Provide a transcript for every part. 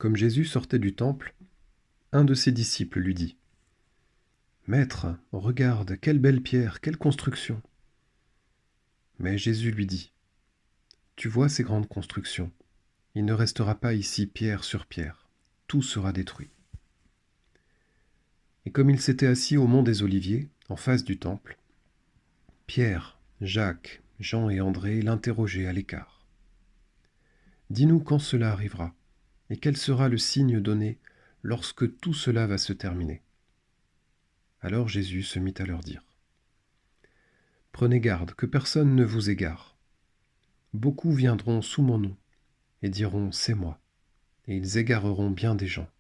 Comme Jésus sortait du temple, un de ses disciples lui dit : « Maître, regarde, quelle belle pierre, quelle construction !» Mais Jésus lui dit : « Tu vois ces grandes constructions, il ne restera pas ici pierre sur pierre, tout sera détruit. » Et comme il s'était assis au mont des Oliviers, en face du temple, Pierre, Jacques, Jean et André l'interrogeaient à l'écart. « Dis-nous quand cela arrivera, et quel sera le signe donné lorsque tout cela va se terminer ?» Alors Jésus se mit à leur dire : « Prenez garde que personne ne vous égare. Beaucoup viendront sous mon nom et diront : c'est moi, et ils égareront bien des gens.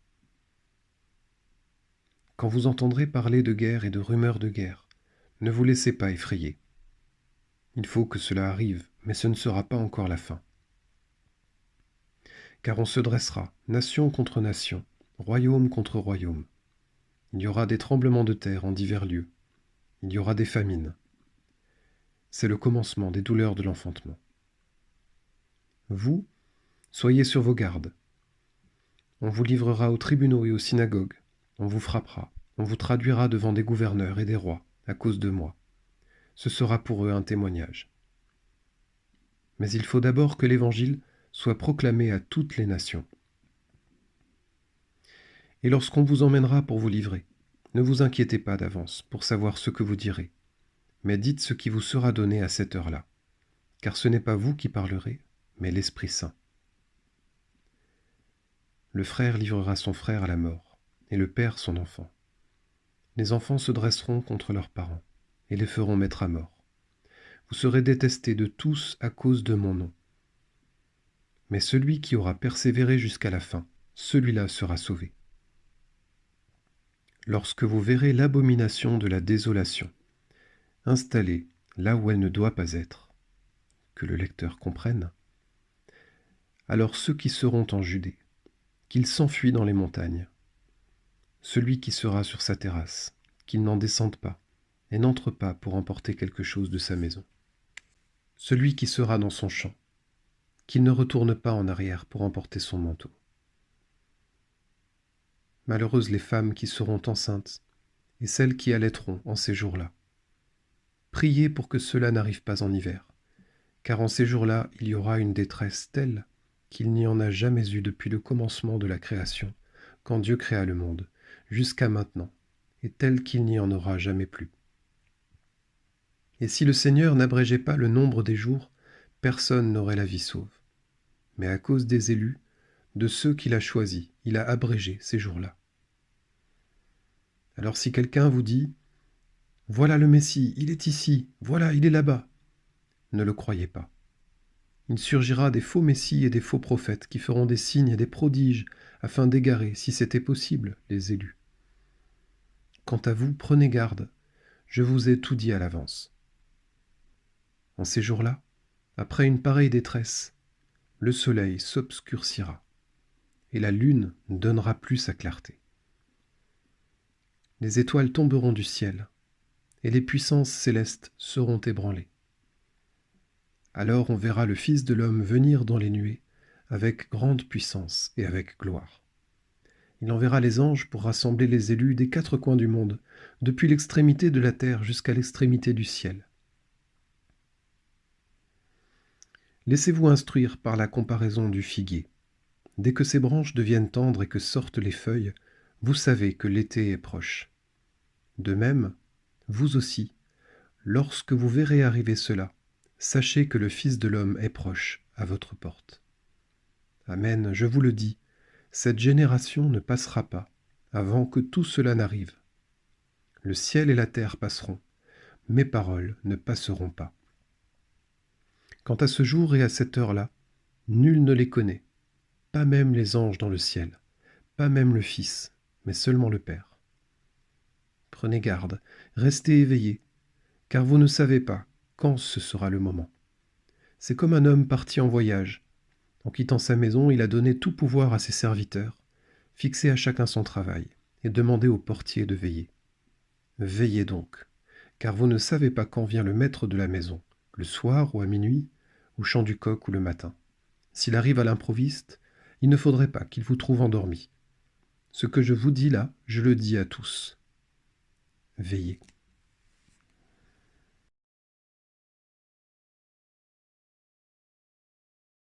Quand vous entendrez parler de guerre et de rumeurs de guerre, ne vous laissez pas effrayer. Il faut que cela arrive, mais ce ne sera pas encore la fin. Car on se dressera, nation contre nation, royaume contre royaume. Il y aura des tremblements de terre en divers lieux. Il y aura des famines. C'est le commencement des douleurs de l'enfantement. Vous, soyez sur vos gardes. On vous livrera aux tribunaux et aux synagogues. On vous frappera. On vous traduira devant des gouverneurs et des rois à cause de moi. Ce sera pour eux un témoignage. Mais il faut d'abord que l'Évangile soit proclamé à toutes les nations. Et lorsqu'on vous emmènera pour vous livrer, ne vous inquiétez pas d'avance pour savoir ce que vous direz, mais dites ce qui vous sera donné à cette heure-là, car ce n'est pas vous qui parlerez, mais l'Esprit Saint. Le frère livrera son frère à la mort, et le père son enfant. Les enfants se dresseront contre leurs parents, et les feront mettre à mort. Vous serez détestés de tous à cause de mon nom. Mais celui qui aura persévéré jusqu'à la fin, celui-là sera sauvé. Lorsque vous verrez l'abomination de la désolation, installée là où elle ne doit pas être, que le lecteur comprenne, alors ceux qui seront en Judée, qu'ils s'enfuient dans les montagnes. Celui qui sera sur sa terrasse, qu'il n'en descende pas, et n'entre pas pour emporter quelque chose de sa maison. Celui qui sera dans son champ, qu'il ne retourne pas en arrière pour emporter son manteau. Malheureuses les femmes qui seront enceintes, et celles qui allaiteront en ces jours-là. Priez pour que cela n'arrive pas en hiver, car en ces jours-là il y aura une détresse telle qu'il n'y en a jamais eu depuis le commencement de la création, quand Dieu créa le monde, jusqu'à maintenant, et telle qu'il n'y en aura jamais plus. Et si le Seigneur n'abrégeait pas le nombre des jours, personne n'aurait la vie sauve. Mais à cause des élus, de ceux qu'il a choisis, il a abrégé ces jours-là. Alors si quelqu'un vous dit : « Voilà le Messie, il est ici, voilà, il est là-bas », ne le croyez pas. Il surgira des faux messies et des faux prophètes qui feront des signes et des prodiges afin d'égarer, si c'était possible, les élus. Quant à vous, prenez garde, je vous ai tout dit à l'avance. En ces jours-là, après une pareille détresse, le soleil s'obscurcira et la lune ne donnera plus sa clarté. Les étoiles tomberont du ciel et les puissances célestes seront ébranlées. Alors on verra le Fils de l'homme venir dans les nuées avec grande puissance et avec gloire. Il enverra les anges pour rassembler les élus des 4 coins du monde, depuis l'extrémité de la terre jusqu'à l'extrémité du ciel. Laissez-vous instruire par la comparaison du figuier. Dès que ses branches deviennent tendres et que sortent les feuilles, vous savez que l'été est proche. De même, vous aussi, lorsque vous verrez arriver cela, sachez que le Fils de l'homme est proche, à votre porte. Amen, je vous le dis, cette génération ne passera pas avant que tout cela n'arrive. Le ciel et la terre passeront, mes paroles ne passeront pas. Quant à ce jour et à cette heure-là, nul ne les connaît, pas même les anges dans le ciel, pas même le Fils, mais seulement le Père. Prenez garde, restez éveillés, car vous ne savez pas quand ce sera le moment. C'est comme un homme parti en voyage. En quittant sa maison, il a donné tout pouvoir à ses serviteurs, fixé à chacun son travail, et demandé au portier de veiller. Veillez donc, car vous ne savez pas quand vient le maître de la maison, le soir ou à minuit, au chant du coq ou le matin. S'il arrive à l'improviste, Il ne faudrait pas qu'il vous trouve endormi. Ce que je vous dis là, je le dis à tous. Veillez.